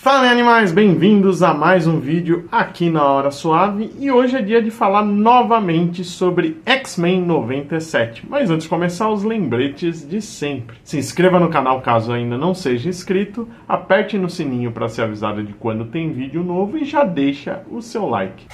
Fala animais, bem-vindos a mais um vídeo aqui na Hora Suave e hoje é dia de falar novamente sobre X-Men 97. Mas antes de começar, os lembretes de sempre. Se inscreva no canal caso ainda não seja inscrito, aperte no sininho para ser avisado de quando tem vídeo novo e já deixa o seu like.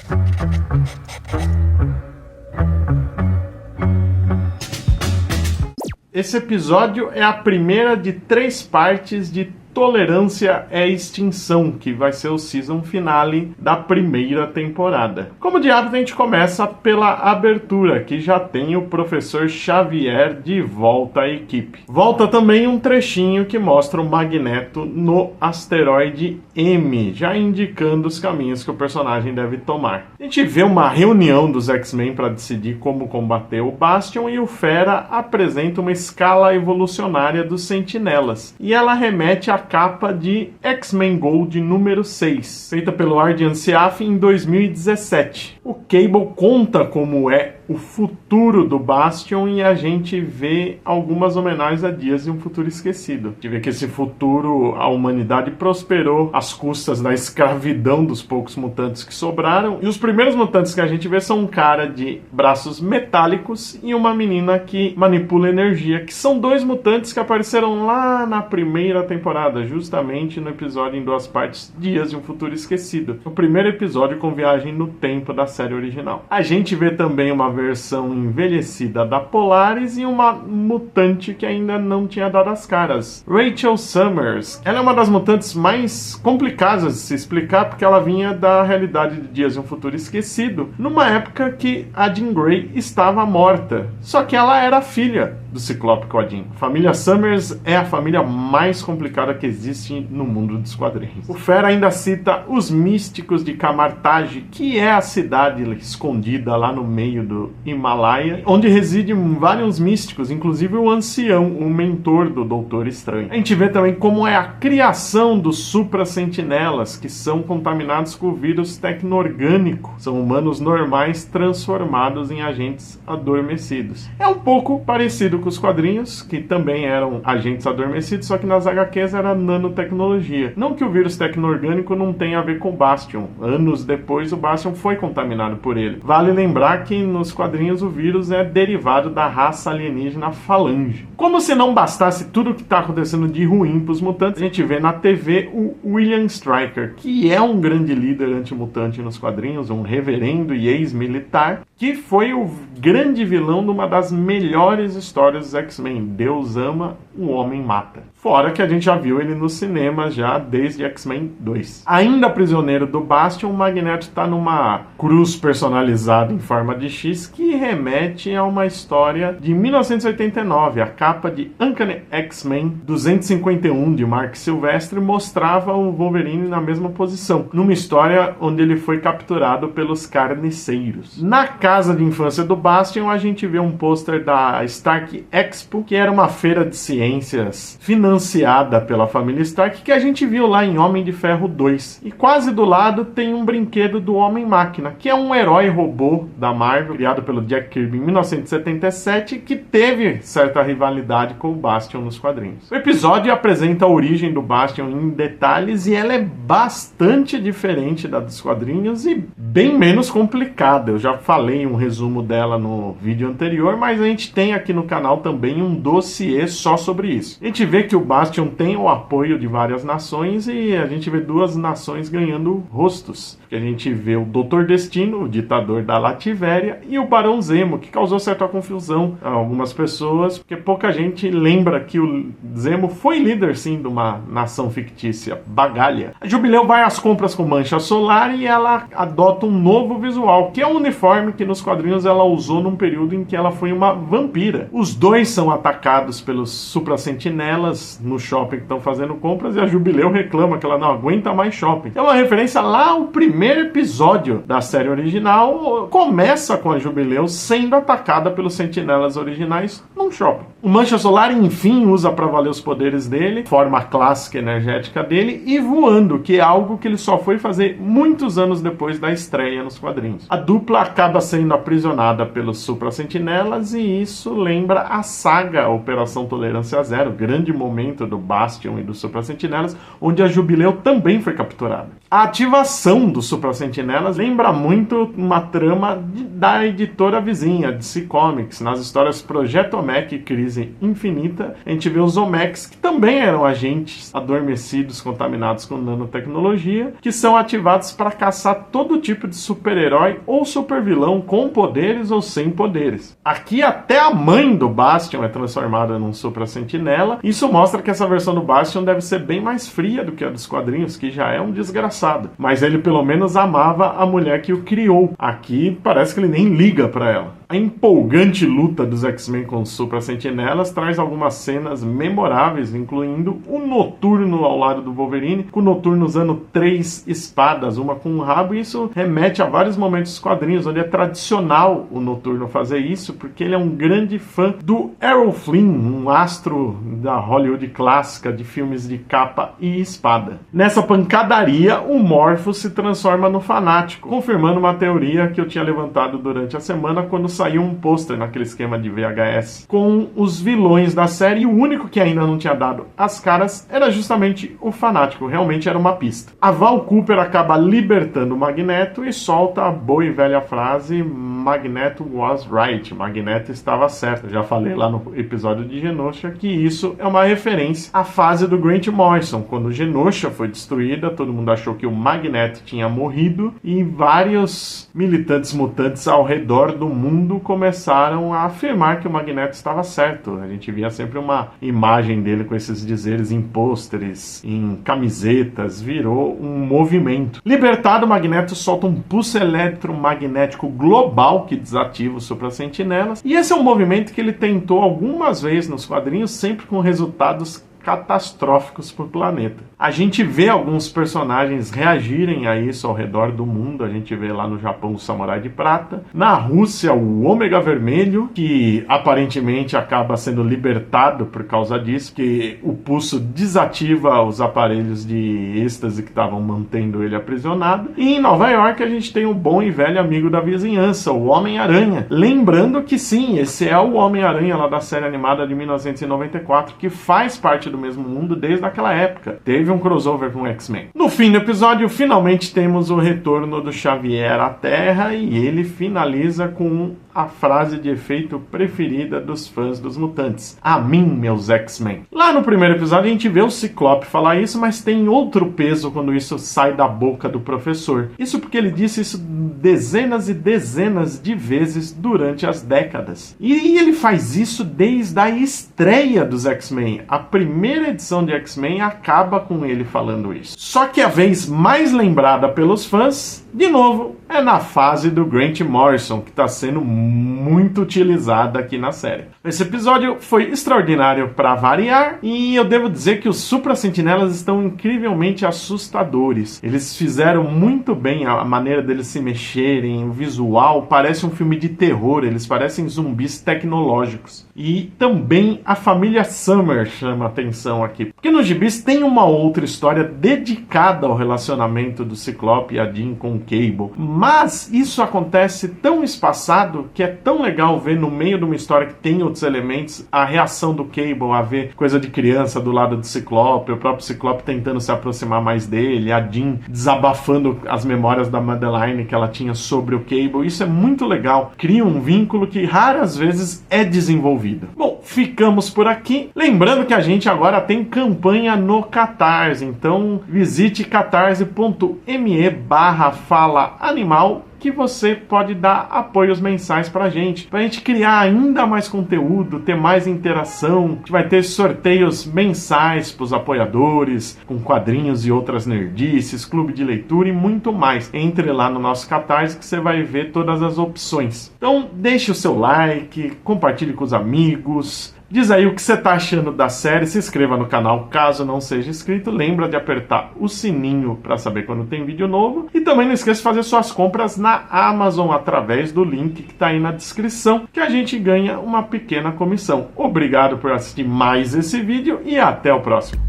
Esse episódio é a primeira de 3 partes de Tolerância é Extinção, que vai ser o season finale da primeira temporada. Como de hábito, a gente começa pela abertura, que já tem o Professor Xavier de volta à equipe. Volta também um trechinho que mostra o Magneto no asteroide M, já indicando os caminhos que o personagem deve tomar. A gente vê uma reunião dos X-Men para decidir como combater o Bastion e o Fera apresenta uma escala evolucionária dos Sentinelas. E ela remete à capa de X-Men Gold número 6, feita pelo Ardian Syaf em 2017. O Cable conta como é o futuro do Bastion e a gente vê algumas homenagens a Dias de um Futuro Esquecido. A gente vê que esse futuro a humanidade prosperou às custas da escravidão dos poucos mutantes que sobraram. E os primeiros mutantes que a gente vê são um cara de braços metálicos e uma menina que manipula energia, que são 2 mutantes que apareceram lá na primeira temporada, justamente no episódio em 2 partes, Dias de um Futuro Esquecido. O primeiro episódio com viagem no tempo da série original. A gente vê também uma versão envelhecida da Polaris e uma mutante que ainda não tinha dado as caras. Rachel Summers. Ela é uma das mutantes mais complicadas de se explicar porque ela vinha da realidade de Dias de um Futuro Esquecido, numa época que a Jean Grey estava morta. Só que ela era filha do Ciclope com a Jean. A família Summers é a família mais complicada que existe no mundo dos quadrinhos. O Fera ainda cita os místicos de Kamartaj, que é a cidade escondida lá no meio do Himalaia, onde residem vários místicos, inclusive o ancião, o mentor do Doutor Estranho. A gente vê também como é a criação dos supra-sentinelas, que são contaminados com o vírus tecno-orgânico. São humanos normais transformados em agentes adormecidos. É um pouco parecido com os quadrinhos, que também eram agentes adormecidos, só que nas HQs era nanotecnologia. Não que o vírus tecno-orgânico não tenha a ver com o Bastion. Anos depois, o Bastion foi contaminado por ele. Vale lembrar que nos quadrinhos o vírus é derivado da raça alienígena Falange. Como se não bastasse tudo o que está acontecendo de ruim para os mutantes, a gente vê na TV o William Stryker, que é um grande líder antimutante nos quadrinhos, um reverendo e ex-militar, que foi o grande vilão de uma das melhores histórias dos X-Men. Deus ama, o homem mata. Fora que a gente já viu ele nos cinemas já desde X-Men 2. Ainda prisioneiro do Bastion, o Magneto está numa cruz personalizada em forma de X que remete a uma história de 1989. A capa de Uncanny X-Men 251 de Mark Silvestre mostrava o Wolverine na mesma posição, numa história onde ele foi capturado pelos carniceiros. Na casa de infância do Bastion, a gente vê um pôster da Stark Expo, que era uma feira de ciências financiada pela família Stark, que a gente viu lá em Homem de Ferro 2. E quase do lado tem um brinquedo do Homem-Máquina, que é um herói robô da Marvel, criado pelo Jack Kirby em 1977, que teve certa rivalidade com o Bastion nos quadrinhos. O episódio apresenta a origem do Bastion em detalhes e ela é bastante diferente da dos quadrinhos e bem menos complicada. Eu já falei um resumo dela no vídeo anterior, mas a gente tem aqui no canal também um dossiê só sobre isso. A gente vê que o Bastion tem o apoio de várias nações e a gente vê 2 nações ganhando rostos. A gente vê o Doutor Destino, o ditador da Lativéria, e o Barão Zemo, que causou certa confusão a algumas pessoas, porque pouca gente lembra que o Zemo foi líder sim de uma nação fictícia, Bagalha. A Jubileu vai às compras com Mancha Solar e ela adota um novo visual, que é o uniforme que nos quadrinhos ela usou num período em que ela foi uma vampira. Os 2 são atacados pelos supra-sentinelas no shopping que estão fazendo compras e a Jubileu reclama que ela não aguenta mais shopping. É uma referência lá ao primeiro episódio da série original, começa com a Jubileu sendo atacada pelos sentinelas originais num shopping. O Mancha Solar, enfim, usa para valer os poderes dele, forma clássica energética dele, e voando, que é algo que ele só foi fazer muitos anos depois da estreia nos quadrinhos. A dupla acaba sendo aprisionada pelos Supra-Sentinelas, e isso lembra a saga Operação Tolerância Zero, grande momento do Bastion e dos Supra-Sentinelas, onde a Jubileu também foi capturada. A ativação dos Supra-Sentinelas lembra muito uma trama da editora vizinha, DC Comics. Nas histórias Projeto Omec e Crise Infinita, a gente vê os Omecs, que também eram agentes adormecidos contaminados com nanotecnologia, que são ativados para caçar todo tipo de super-herói ou super-vilão com poderes ou sem poderes. Aqui até a mãe do Bastion é transformada num Supra-Sentinela. Isso mostra que essa versão do Bastion deve ser bem mais fria do que a dos quadrinhos, que já é um desgraçado. Mas ele pelo menos amava a mulher que o criou. Aqui parece que ele nem liga para ela. A empolgante luta dos X-Men com os Supra-Sentinelas traz algumas cenas memoráveis, incluindo o Noturno ao lado do Wolverine, com o Noturno usando 3 espadas, uma com um rabo, e isso remete a vários momentos dos quadrinhos, onde é tradicional o Noturno fazer isso, porque ele é um grande fã do Errol Flynn, um astro da Hollywood clássica de filmes de capa e espada. Nessa pancadaria, o Morpho se transforma no Fanático, confirmando uma teoria que eu tinha levantado durante a semana quando saiu um pôster naquele esquema de VHS com os vilões da série, e o único que ainda não tinha dado as caras era justamente o Fanático. Realmente era uma pista. A Val Cooper acaba libertando o Magneto e solta a boa e velha frase: Magneto was right. Magneto estava certo. Eu já falei lá no episódio de Genosha que isso é uma referência à fase do Grant Morrison, quando Genosha foi destruída, todo mundo achou que o Magneto tinha morrido, e vários militantes mutantes ao redor do mundo começaram a afirmar que o Magneto estava certo. A gente via sempre uma imagem dele com esses dizeres em pôsteres, em camisetas, virou um movimento. Libertado, o Magneto solta um pulso eletromagnético global que desativa os Supra-Sentinelas, e esse é um movimento que ele tentou algumas vezes nos quadrinhos, sempre com resultados catastróficos para o planeta. A gente vê alguns personagens reagirem a isso ao redor do mundo. A gente vê lá no Japão o Samurai de Prata, na Rússia o Ômega Vermelho, que aparentemente acaba sendo libertado por causa disso, que o pulso desativa os aparelhos de êxtase que estavam mantendo ele aprisionado. E em Nova York a gente tem um bom e velho amigo da vizinhança, o Homem-Aranha. Lembrando que sim, esse é o Homem-Aranha lá da série animada de 1994, que faz parte do mesmo mundo desde aquela época. Teve um crossover com o X-Men. No fim do episódio, finalmente temos o retorno do Xavier à Terra, e ele finaliza com a frase de efeito preferida dos fãs dos mutantes: a mim, meus X-Men. Lá no primeiro episódio a gente vê o Ciclope falar isso, mas tem outro peso quando isso sai da boca do professor. Isso porque ele disse isso dezenas e dezenas de vezes durante as décadas. E ele faz isso desde a estreia dos X-Men. A primeira edição de X-Men acaba com ele falando isso. Só que a vez mais lembrada pelos fãs, de novo, é na fase do Grant Morrison, que está sendo muito utilizada aqui na série. Esse episódio foi extraordinário para variar, e eu devo dizer que os Supra-Sentinelas estão incrivelmente assustadores. Eles fizeram muito bem a maneira deles se mexerem, o visual parece um filme de terror, eles parecem zumbis tecnológicos. E também a família Summer chama atenção aqui, porque nos gibis tem uma outra história dedicada ao relacionamento do Ciclope e a Jean com o Cable, mas isso acontece tão espaçado que é tão legal ver no meio de uma história que tem outros elementos a reação do Cable a ver coisa de criança do lado do Ciclope, o próprio Ciclope tentando se aproximar mais dele, a Jean desabafando as memórias da Madeline que ela tinha sobre o Cable. Isso é muito legal, cria um vínculo que raras vezes é desenvolvido. Bom, ficamos por aqui. Lembrando que a gente agora tem campanha no Catarse, então visite catarse.me/Fala Animal, que você pode dar apoios mensais pra gente criar ainda mais conteúdo, ter mais interação. A gente vai ter sorteios mensais pros apoiadores, com quadrinhos e outras nerdices, clube de leitura e muito mais. Entre lá no nosso Catarse que você vai ver todas as opções. Então deixe o seu like, compartilhe com os amigos, Diz aí o que você tá achando da série, se inscreva no canal caso não seja inscrito, lembra de apertar o sininho para saber quando tem vídeo novo e também não esqueça de fazer suas compras na Amazon através do link que tá aí na descrição, que a gente ganha uma pequena comissão. Obrigado por assistir mais esse vídeo e até o próximo.